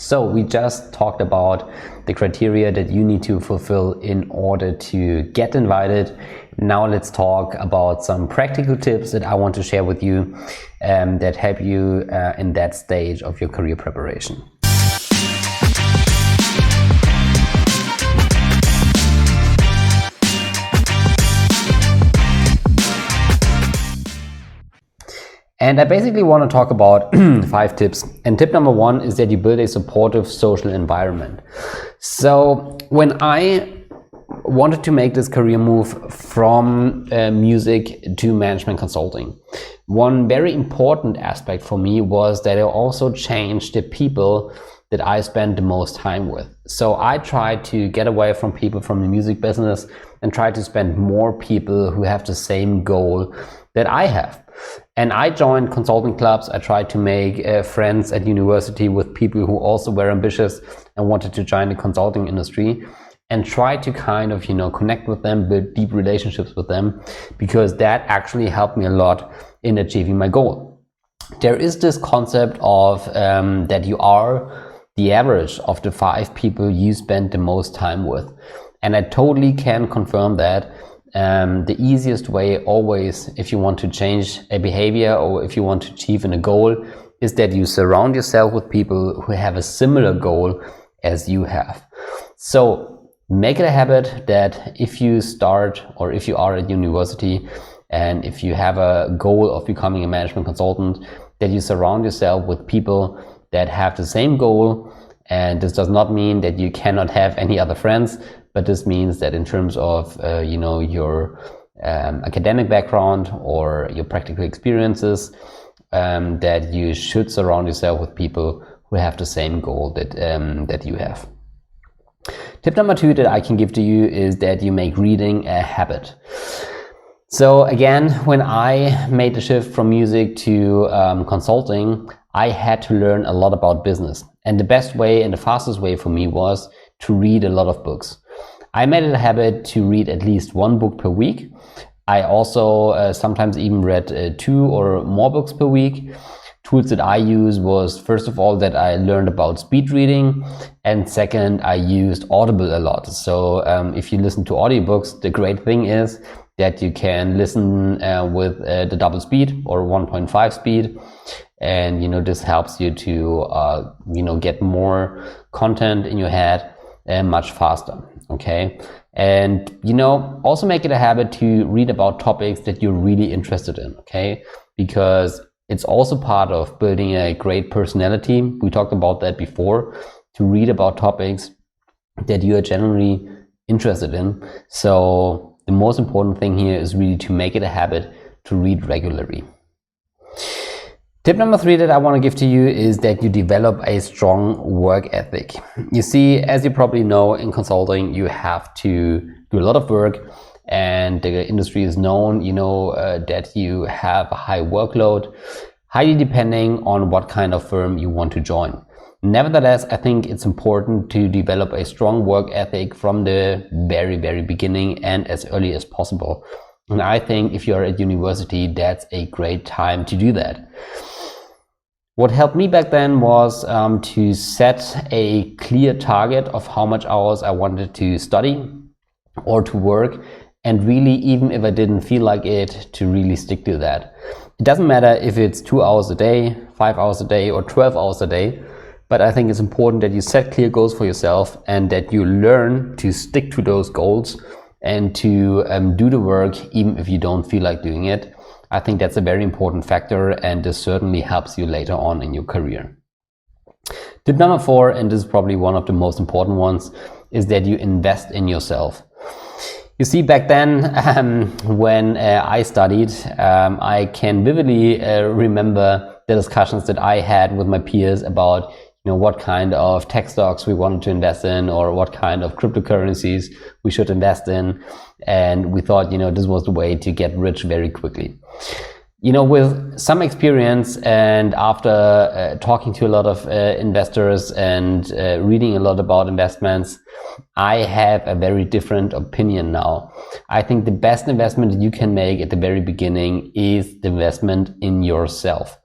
So we just talked about the criteria that you need to fulfill in order to get invited. Now let's talk about some practical tips that I want to share with you that help you in that stage of your career preparation. And I basically want to talk about 5 tips. And tip number 1 is that you build a supportive social environment. So when I wanted to make this career move from music to management consulting, one very important aspect for me was that I also changed the people that I spend the most time with. So I tried to get away from people from the music business and try to spend more people who have the same goal that I have. And I joined consulting clubs. I tried to make friends at university with people who also were ambitious and wanted to join the consulting industry, and try to kind of, connect with them, build deep relationships with them, because that actually helped me a lot in achieving my goal. There is this concept of that you are the average of the 5 people you spend the most time with. And I totally can confirm that. The easiest way always, if you want to change a behavior or if you want to achieve a goal, is that you surround yourself with people who have a similar goal as you have. So make it a habit that if you start, or if you are at university and if you have a goal of becoming a management consultant, that you surround yourself with people that have the same goal. And this does not mean that you cannot have any other friends, but this means that in terms of your academic background or your practical experiences, that you should surround yourself with people who have the same goal that you have. Tip number 2 that I can give to you is that you make reading a habit. So again, when I made the shift from music to consulting, I had to learn a lot about business. And the best way and the fastest way for me was to read a lot of books. I made it a habit to read at least 1 book per week. I also sometimes even read 2 or more books per week. Tools that I use was, first of all, that I learned about speed reading, and second, I used Audible a lot. So if you listen to audiobooks, the great thing is that you can listen with the double speed or 1.5 speed, and this helps you to get more content in your head much faster. Okay, and also make it a habit to read about topics that you're really interested in. Okay, because it's also part of building a great personality. We talked about that before, to read about topics that you are generally interested in. So the most important thing here is really to make it a habit to read regularly. Tip number 3 that I want to give to you is that you develop a strong work ethic. You see, as you probably know, in consulting, you have to do a lot of work, and the industry is known, that you have a high workload, highly depending on what kind of firm you want to join. Nevertheless, I think it's important to develop a strong work ethic from the very, very beginning and as early as possible. And I think if you're at university, that's a great time to do that. What helped me back then was to set a clear target of how much hours I wanted to study or to work, and really, even if I didn't feel like it, to really stick to that. It doesn't matter if it's 2 hours a day, 5 hours a day, or 12 hours a day, but I think it's important that you set clear goals for yourself and that you learn to stick to those goals and to do the work even if you don't feel like doing it. I think that's a very important factor, and this certainly helps you later on in your career. Tip number 4, and this is probably one of the most important ones, is that you invest in yourself. You see, back then when I studied, I can vividly remember the discussions that I had with my peers about what kind of tech stocks we wanted to invest in, or what kind of cryptocurrencies we should invest in. And we thought, this was the way to get rich very quickly. With some experience and after talking to a lot of investors and reading a lot about investments, I have a very different opinion now. I think the best investment that you can make at the very beginning is the investment in yourself.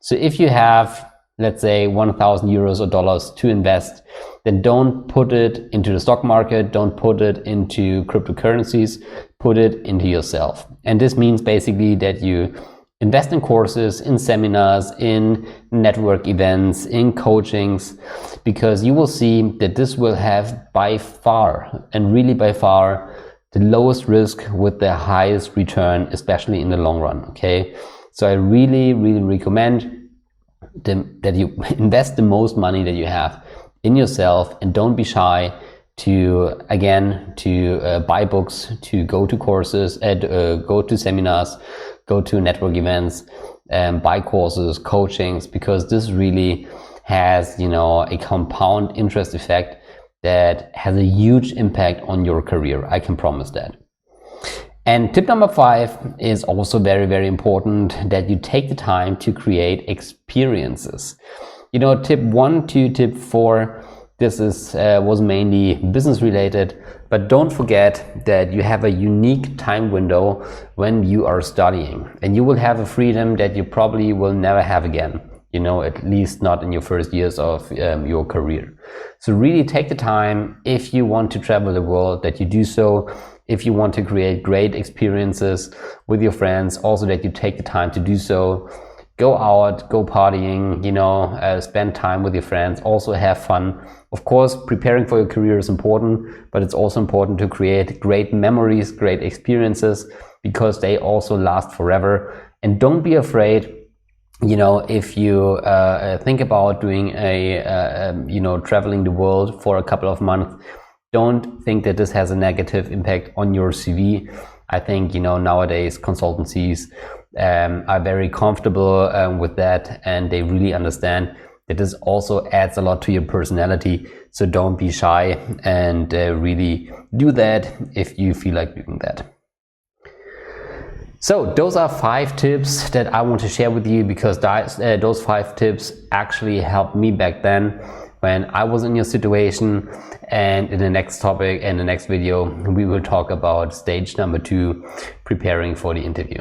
So if you have, let's say 1,000 euros or dollars to invest, then don't put it into the stock market, don't put it into cryptocurrencies, put it into yourself. And this means basically that you invest in courses, in seminars, in network events, in coachings, because you will see that this will have by far, and really by far, the lowest risk with the highest return, especially in the long run. Okay, so I really recommend that you invest the most money that you have in yourself, and don't be shy to buy books, to go to courses, go to seminars, go to network events, buy courses, coachings, because this really has, a compound interest effect that has a huge impact on your career. I can promise that. And tip number 5 is also very important, that you take the time to create experiences. Tip 1 to tip 4, this was mainly business related, but don't forget that you have a unique time window when you are studying, and you will have a freedom that you probably will never have again, at least not in your first years of your career. So really take the time, if you want to travel the world, that you do so. If you want to create great experiences with your friends, also that you take the time to do so. Go out, go partying, spend time with your friends, also have fun. Of course, preparing for your career is important, but it's also important to create great memories, great experiences, because they also last forever. And don't be afraid, if you think about doing traveling the world for a couple of months, don't think that this has a negative impact on your CV. I think, nowadays consultancies are very comfortable with that, and they really understand that this also adds a lot to your personality. So don't be shy, and really do that if you feel like doing that. So those are 5 tips that I want to share with you, because those 5 tips actually helped me back then when I was in your situation. And in the next topic, in the next video, we will talk about stage number 2, preparing for the interview.